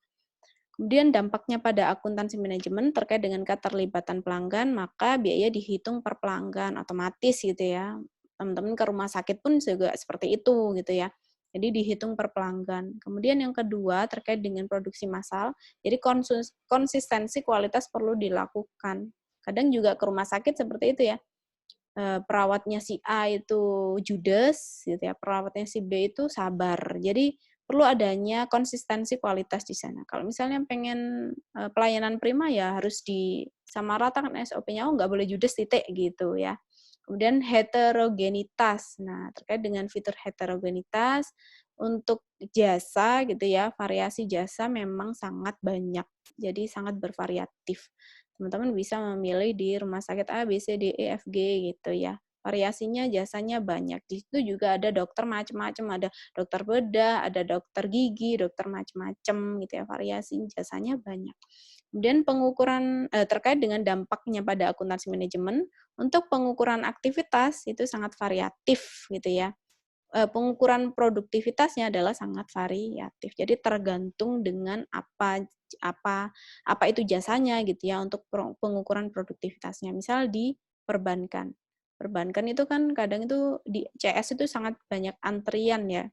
Kemudian dampaknya pada akuntansi manajemen terkait dengan keterlibatan pelanggan, maka biaya dihitung per pelanggan otomatis gitu ya. Teman-teman ke rumah sakit pun juga seperti itu gitu ya. Jadi dihitung per pelanggan. Kemudian yang kedua terkait dengan produksi massal, jadi konsistensi kualitas perlu dilakukan. Kadang juga ke rumah sakit seperti itu ya. Perawatnya si A itu judes gitu ya, perawatnya si B itu sabar. Jadi perlu adanya konsistensi kualitas di sana. Kalau misalnya pengen pelayanan prima ya harus disamaratakan SOP-nya, nggak boleh judes titik gitu ya. Kemudian heterogenitas. Nah, terkait dengan fitur heterogenitas, untuk jasa gitu ya, variasi jasa memang sangat banyak. Jadi sangat bervariatif. Teman-teman bisa memilih di rumah sakit A, B, C, D, E, F, G gitu ya. Variasinya, jasanya banyak. Di situ juga ada dokter macam-macam, ada dokter bedah, ada dokter gigi, dokter macam-macam gitu ya, variasi jasanya banyak. Kemudian pengukuran terkait dengan dampaknya pada akuntansi manajemen, untuk pengukuran aktivitas itu sangat variatif gitu ya. Pengukuran produktivitasnya adalah sangat variatif. Jadi tergantung dengan apa itu jasanya gitu ya untuk pengukuran produktivitasnya. Misal di perbankan. Perbankan itu kan kadang itu di CS itu sangat banyak antrian ya.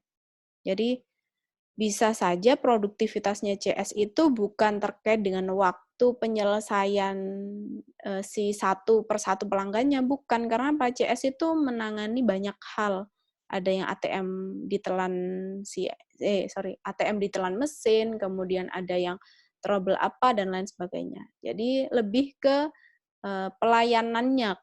Jadi bisa saja produktivitasnya CS itu bukan terkait dengan waktu penyelesaian si satu per satu pelanggannya, bukan. Karena apa? CS itu menangani banyak hal. Ada yang ATM ditelan mesin, kemudian ada yang trouble apa dan lain sebagainya. Jadi lebih ke pelayanannya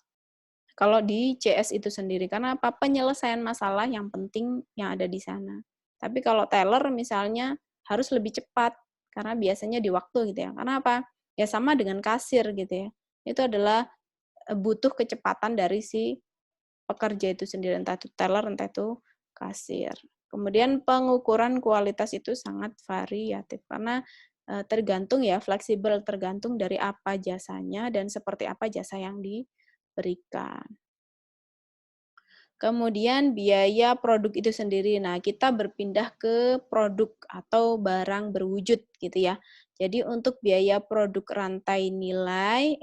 kalau di CS itu sendiri. Karena apa? Penyelesaian masalah yang penting yang ada di sana. Tapi kalau teller misalnya harus lebih cepat karena biasanya di waktu gitu ya. Karena apa? Ya sama dengan kasir gitu ya. Itu adalah butuh kecepatan dari si pekerja itu sendiri, entah itu teller, entah itu kasir. Kemudian pengukuran kualitas itu sangat variatif karena tergantung ya, fleksibel, tergantung dari apa jasanya dan seperti apa jasa yang diberikan. Kemudian biaya produk itu sendiri. Nah, kita berpindah ke produk atau barang berwujud gitu ya. Jadi untuk biaya produk rantai nilai,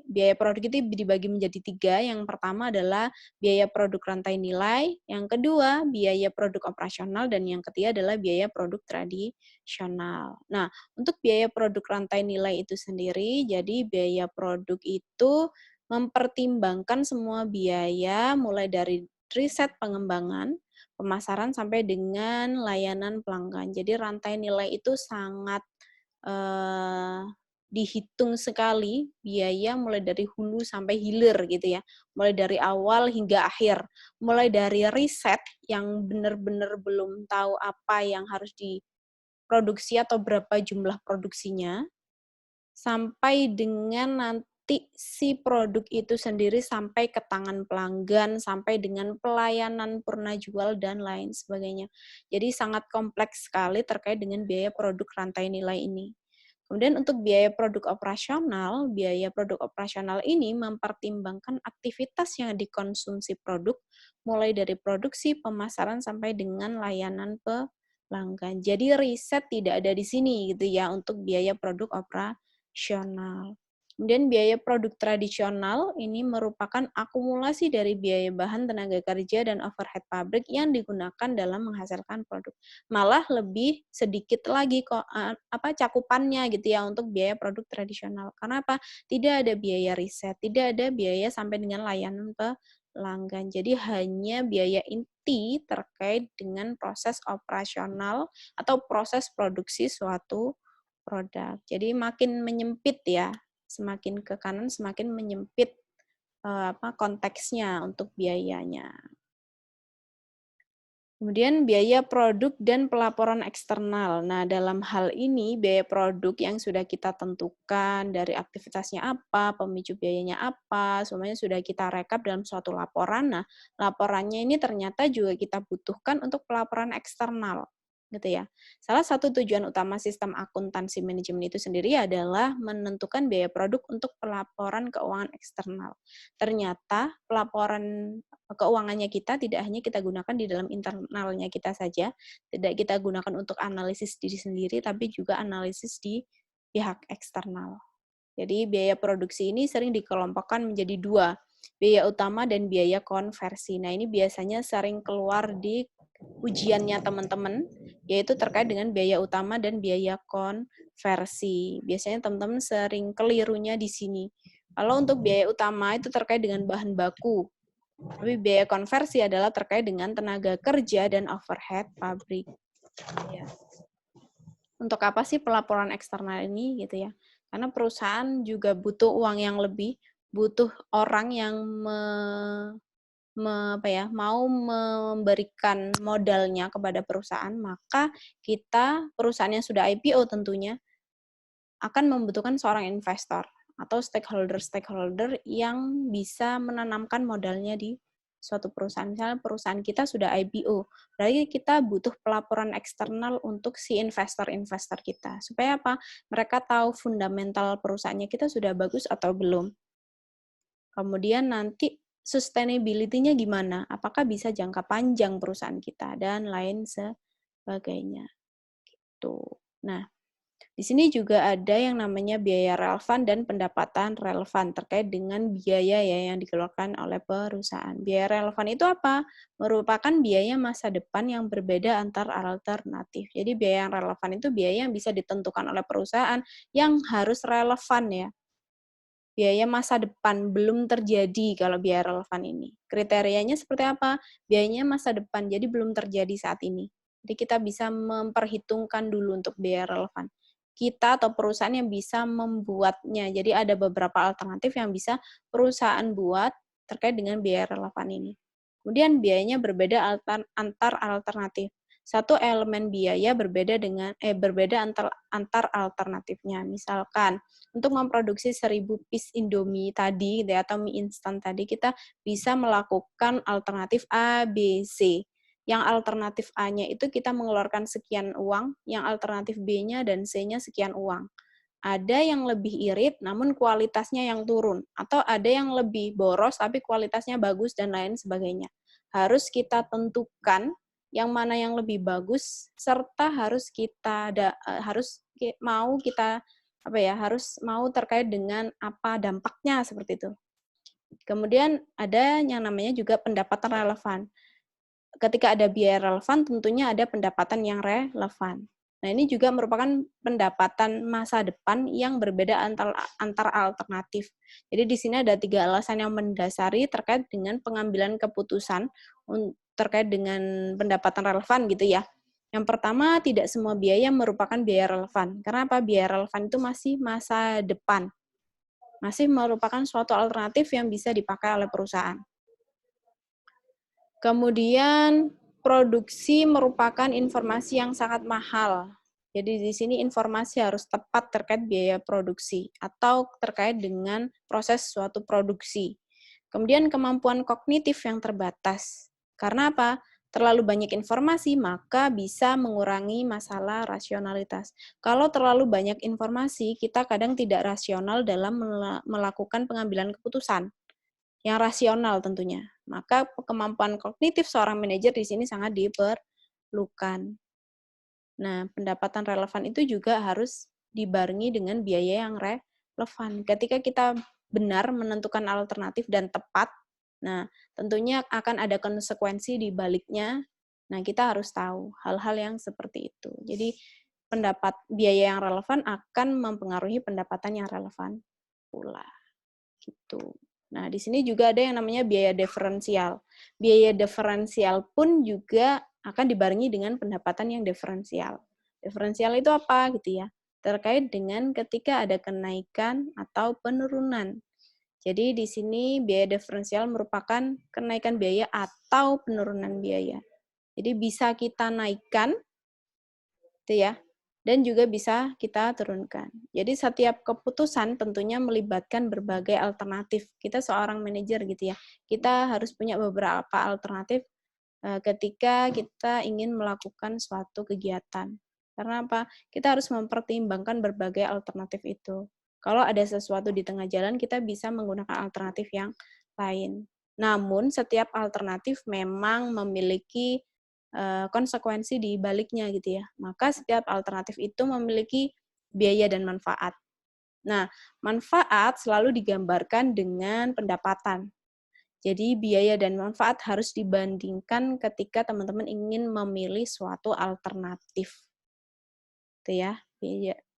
biaya produk itu dibagi menjadi 3. Yang pertama adalah biaya produk rantai nilai, yang kedua biaya produk operasional, dan yang ketiga adalah biaya produk tradisional. Nah, untuk biaya produk rantai nilai itu sendiri, jadi biaya produk itu mempertimbangkan semua biaya mulai dari riset pengembangan, pemasaran, sampai dengan layanan pelanggan. Jadi rantai nilai itu sangat dihitung sekali biaya mulai dari hulu sampai hilir gitu ya. Mulai dari awal hingga akhir. Mulai dari riset yang benar-benar belum tahu apa yang harus diproduksi atau berapa jumlah produksinya, sampai dengan nanti si produk itu sendiri sampai ke tangan pelanggan, sampai dengan pelayanan purna jual, dan lain sebagainya. Jadi sangat kompleks sekali terkait dengan biaya produk rantai nilai ini. Kemudian untuk biaya produk operasional ini mempertimbangkan aktivitas yang dikonsumsi produk, mulai dari produksi, pemasaran, sampai dengan layanan pelanggan. Jadi riset tidak ada di sini gitu ya untuk biaya produk operasional. Kemudian biaya produk tradisional ini merupakan akumulasi dari biaya bahan, tenaga kerja, dan overhead pabrik yang digunakan dalam menghasilkan produk. Malah lebih sedikit lagi kok cakupannya gitu ya untuk biaya produk tradisional. Karena apa? Tidak ada biaya riset, tidak ada biaya sampai dengan layanan pelanggan. Jadi hanya biaya inti terkait dengan proses operasional atau proses produksi suatu produk. Jadi makin menyempit ya, semakin ke kanan semakin menyempit konteksnya untuk biayanya. Kemudian biaya produk dan pelaporan eksternal. Nah, dalam hal ini biaya produk yang sudah kita tentukan dari aktivitasnya apa, pemicu biayanya apa, semuanya sudah kita rekap dalam suatu laporan. Nah, laporannya ini ternyata juga kita butuhkan untuk pelaporan eksternal, gitu ya. Salah satu tujuan utama sistem akuntansi manajemen itu sendiri adalah menentukan biaya produk untuk pelaporan keuangan eksternal. Ternyata pelaporan keuangannya kita tidak hanya kita gunakan di dalam internalnya kita saja, tidak kita gunakan untuk analisis diri sendiri, tapi juga analisis di pihak eksternal. Jadi biaya produksi ini sering dikelompokkan menjadi 2, biaya utama dan biaya konversi. Nah, ini biasanya sering keluar di ujiannya teman-teman, yaitu terkait dengan biaya utama dan biaya konversi. Biasanya teman-teman sering kelirunya di sini. Kalau untuk biaya utama itu terkait dengan bahan baku, tapi biaya konversi adalah terkait dengan tenaga kerja dan overhead pabrik. Ya. Untuk apa sih pelaporan eksternal ini gitu ya? Karena perusahaan juga butuh uang yang lebih, butuh orang yang mau memberikan modalnya kepada perusahaan, maka kita perusahaan yang sudah IPO tentunya akan membutuhkan seorang investor atau stakeholder-stakeholder yang bisa menanamkan modalnya di suatu perusahaan. Misalnya perusahaan kita sudah IPO, berarti kita butuh pelaporan eksternal untuk si investor-investor kita. Supaya apa? Mereka tahu fundamental perusahaannya kita sudah bagus atau belum. Kemudian nanti sustainability-nya gimana? Apakah bisa jangka panjang perusahaan kita dan lain sebagainya. Gitu. Nah, di sini juga ada yang namanya biaya relevan dan pendapatan relevan terkait dengan biaya ya yang dikeluarkan oleh perusahaan. Biaya relevan itu apa? Merupakan biaya masa depan yang berbeda antar alternatif. Jadi biaya yang relevan itu biaya yang bisa ditentukan oleh perusahaan yang harus relevan ya. Biaya masa depan belum terjadi kalau biaya relevan ini. Kriterianya seperti apa? Biayanya masa depan, jadi belum terjadi saat ini. Jadi kita bisa memperhitungkan dulu untuk biaya relevan. Kita atau perusahaan yang bisa membuatnya. Jadi ada beberapa alternatif yang bisa perusahaan buat terkait dengan biaya relevan ini. Kemudian biayanya berbeda antar alternatif. Satu elemen biaya berbeda antar alternatifnya. Misalkan untuk memproduksi 1000 piece Indomie tadi gitu ya, atau mie instan tadi, kita bisa melakukan alternatif A, B, C. Yang alternatif A-nya itu kita mengeluarkan sekian uang, yang alternatif B-nya dan C-nya sekian uang. Ada yang lebih irit namun kualitasnya yang turun, atau ada yang lebih boros tapi kualitasnya bagus dan lain sebagainya. Harus kita tentukan yang mana yang lebih bagus, serta harus mau terkait dengan apa dampaknya seperti itu. Kemudian ada yang namanya juga pendapatan relevan. Ketika ada biaya relevan, tentunya ada pendapatan yang relevan. Nah, ini juga merupakan pendapatan masa depan yang berbeda antar alternatif. Jadi di sini ada 3 alasan yang mendasari terkait dengan pengambilan keputusan terkait dengan pendapatan relevan gitu ya. Yang pertama, tidak semua biaya merupakan biaya relevan. Karena apa? Biaya relevan itu masih masa depan. Masih merupakan suatu alternatif yang bisa dipakai oleh perusahaan. Kemudian produksi merupakan informasi yang sangat mahal. Jadi di sini informasi harus tepat terkait biaya produksi atau terkait dengan proses suatu produksi. Kemudian kemampuan kognitif yang terbatas. Karena apa? Terlalu banyak informasi, maka bisa mengurangi masalah rasionalitas. Kalau terlalu banyak informasi, kita kadang tidak rasional dalam melakukan pengambilan keputusan yang rasional tentunya. Maka kemampuan kognitif seorang manajer di sini sangat diperlukan. Nah, pendapatan relevan itu juga harus dibarengi dengan biaya yang relevan. Ketika kita benar menentukan alternatif dan tepat, nah tentunya akan ada konsekuensi di baliknya. Nah, kita harus tahu hal-hal yang seperti itu. Jadi, biaya yang relevan akan mempengaruhi pendapatan yang relevan pula. Gitu. Nah, di sini juga ada yang namanya biaya diferensial. Biaya diferensial pun juga akan dibarengi dengan pendapatan yang diferensial. Diferensial itu apa gitu ya? Terkait dengan ketika ada kenaikan atau penurunan. Jadi di sini biaya diferensial merupakan kenaikan biaya atau penurunan biaya. Jadi bisa kita naikkan gitu ya, dan juga bisa kita turunkan. Jadi setiap keputusan tentunya melibatkan berbagai alternatif. Kita seorang manajer gitu ya, kita harus punya beberapa alternatif ketika kita ingin melakukan suatu kegiatan. Karena apa? Kita harus mempertimbangkan berbagai alternatif itu. Kalau ada sesuatu di tengah jalan, kita bisa menggunakan alternatif yang lain. Namun, setiap alternatif memang memiliki konsekuensi di baliknya gitu ya. Maka setiap alternatif itu memiliki biaya dan manfaat. Nah, manfaat selalu digambarkan dengan pendapatan. Jadi biaya dan manfaat harus dibandingkan ketika teman-teman ingin memilih suatu alternatif. Itu ya.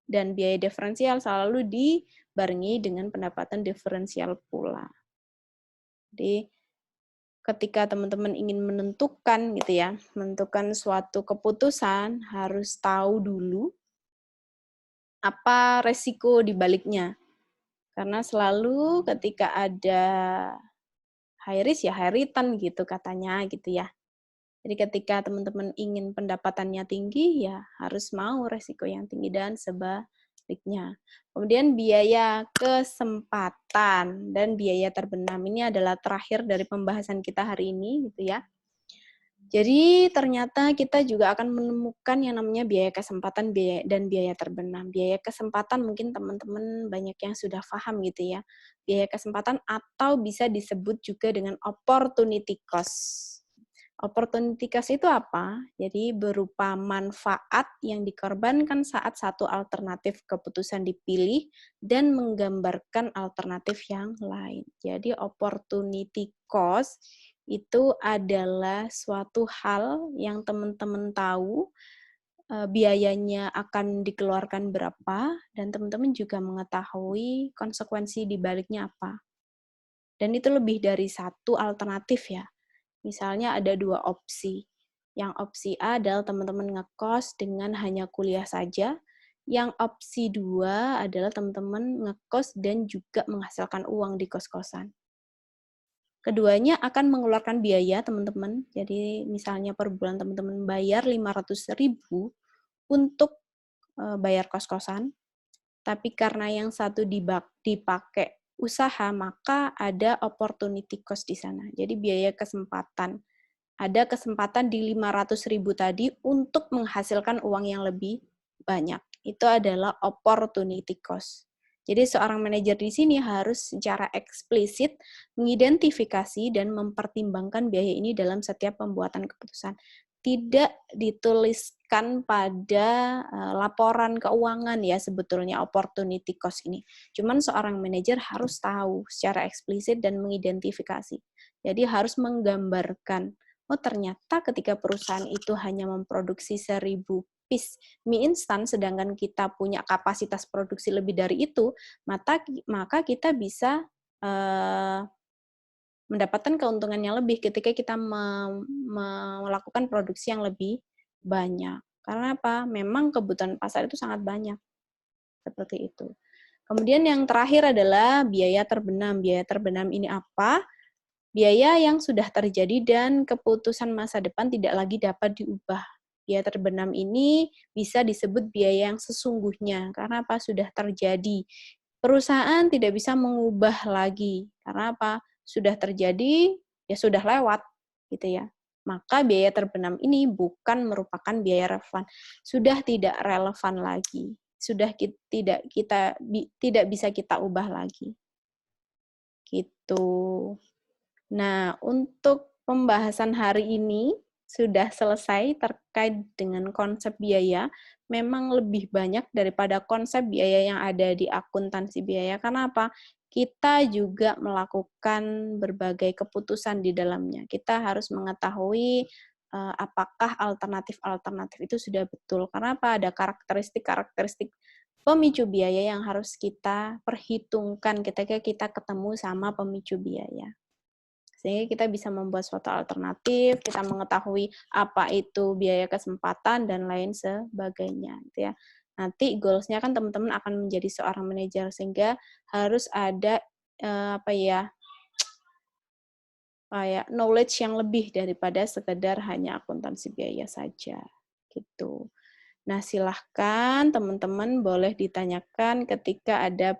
Dan biaya diferensial selalu dibarengi dengan pendapatan diferensial pula. Jadi ketika teman-teman ingin menentukan gitu ya, menentukan suatu keputusan harus tahu dulu apa resiko di baliknya. Karena selalu ketika ada high risk ya high return gitu katanya gitu ya. Jadi ketika teman-teman ingin pendapatannya tinggi, ya harus mau resiko yang tinggi dan sebaliknya. Kemudian biaya kesempatan dan biaya terbenam. Ini adalah terakhir dari pembahasan kita hari ini gitu ya. Jadi ternyata kita juga akan menemukan yang namanya biaya kesempatan dan biaya terbenam. Biaya kesempatan mungkin teman-teman banyak yang sudah paham gitu ya. Biaya kesempatan atau bisa disebut juga dengan opportunity cost. Opportunity cost itu apa? Jadi berupa manfaat yang dikorbankan saat satu alternatif keputusan dipilih dan menggambarkan alternatif yang lain. Jadi opportunity cost itu adalah suatu hal yang teman-teman tahu biayanya akan dikeluarkan berapa dan teman-teman juga mengetahui konsekuensi di baliknya apa. Dan itu lebih dari satu alternatif ya. Misalnya ada 2 opsi. Yang opsi A adalah teman-teman ngekos dengan hanya kuliah saja. Yang opsi 2 adalah teman-teman ngekos dan juga menghasilkan uang di kos-kosan. Keduanya akan mengeluarkan biaya, teman-teman. Jadi misalnya per bulan teman-teman bayar 500.000 untuk bayar kos-kosan, tapi karena yang satu dipakai usaha, maka ada opportunity cost di sana. Jadi biaya kesempatan. Ada kesempatan di 500.000 tadi untuk menghasilkan uang yang lebih banyak. Itu adalah opportunity cost. Jadi seorang manajer di sini harus secara eksplisit mengidentifikasi dan mempertimbangkan biaya ini dalam setiap pembuatan keputusan. Tidak dituliskan pada laporan keuangan ya sebetulnya opportunity cost ini. Cuman seorang manajer harus tahu secara eksplisit dan mengidentifikasi. Jadi harus menggambarkan, oh ternyata ketika perusahaan itu hanya memproduksi 1.000 piece mie instan, sedangkan kita punya kapasitas produksi lebih dari itu, maka kita bisa mendapatkan keuntungan yang lebih ketika kita melakukan produksi yang lebih banyak. Karena apa? Memang kebutuhan pasar itu sangat banyak. Seperti itu. Kemudian yang terakhir adalah biaya terbenam. Biaya terbenam ini apa? Biaya yang sudah terjadi dan keputusan masa depan tidak lagi dapat diubah. Biaya terbenam ini bisa disebut biaya yang sesungguhnya. Karena apa? Sudah terjadi. Perusahaan tidak bisa mengubah lagi. Karena apa? Sudah terjadi, ya sudah lewat, gitu ya. Maka biaya terbenam ini bukan merupakan biaya relevan. Sudah tidak relevan lagi. Sudah tidak bisa kita ubah lagi. Gitu. Nah, untuk pembahasan hari ini sudah selesai terkait dengan konsep biaya. Memang lebih banyak daripada konsep biaya yang ada di akuntansi biaya. Karena apa? Kita juga melakukan berbagai keputusan di dalamnya. Kita harus mengetahui apakah alternatif-alternatif itu sudah betul. Karena apa? Ada karakteristik-karakteristik pemicu biaya yang harus kita perhitungkan ketika kita ketemu sama pemicu biaya. Sehingga kita bisa membuat suatu alternatif, kita mengetahui apa itu biaya kesempatan, dan lain sebagainya. Gitu ya. Nanti goals-nya kan teman-teman akan menjadi seorang manajer, sehingga harus ada kayak knowledge yang lebih daripada sekedar hanya akuntansi biaya saja. Gitu. Nah, silahkan teman-teman boleh ditanyakan ketika ada